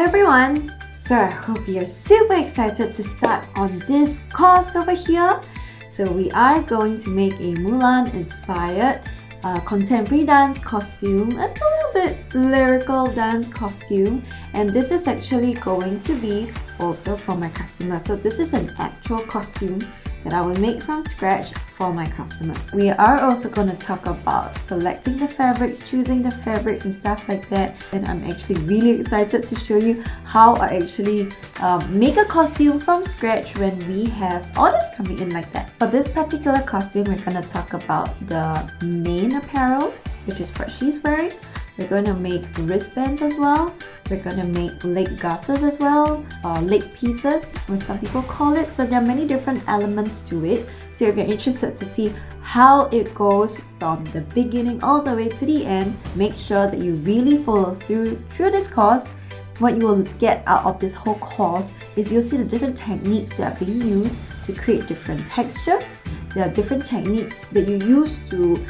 everyone! So I hope you're super excited to start on this course over here. So we are going to make a Mulan inspired contemporary dance costume. It's a little bit lyrical dance costume, and this is actually going to be also for my customers. So this is an actual costume that I will make from scratch for my customers. We are also going to talk about selecting the fabrics, choosing the fabrics and stuff like that. And I'm actually really excited to show you how I actually make a costume from scratch when we have orders coming in like that. For this particular costume, we're going to talk about the main apparel, which is what she's wearing. We're going to make wristbands as well. We're going to make leg garters as well, or leg pieces, as some people call it. So there are many different elements to it. So if you're interested to see how it goes from the beginning all the way to the end, make sure that you really follow through this course. What you will get out of this whole course is you'll see the different techniques that are being used to create different textures. There are different techniques that you use to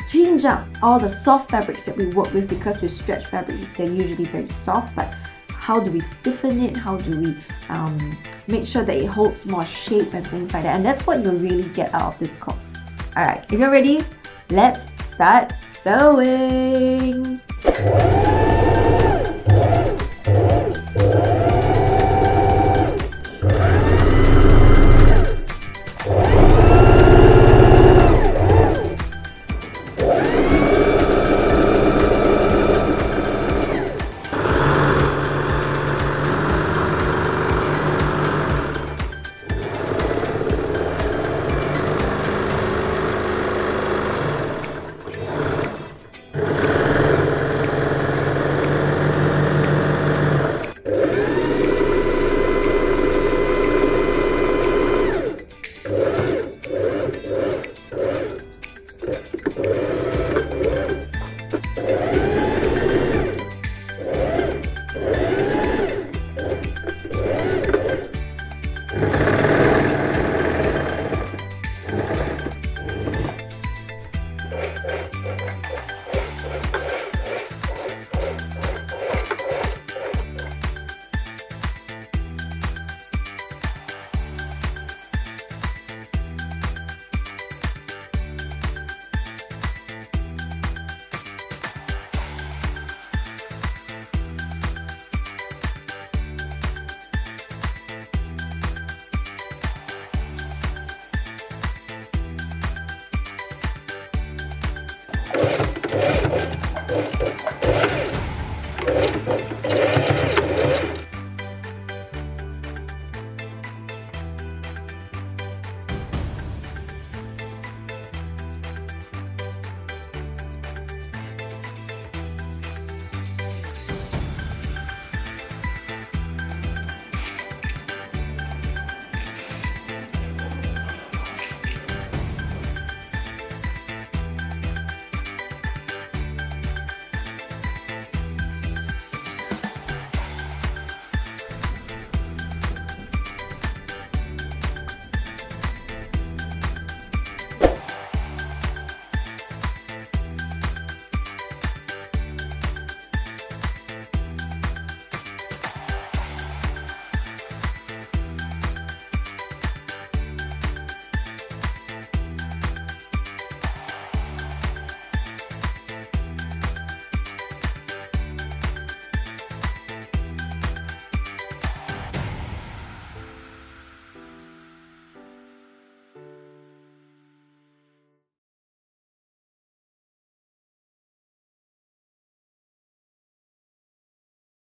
change up all the soft fabrics that we work with, because with stretch fabrics they're usually very soft, but how do we stiffen it, how do we make sure that it holds more shape and things like that, and that's what you'll really get out of this course. Alright, if you're ready, let's start sewing!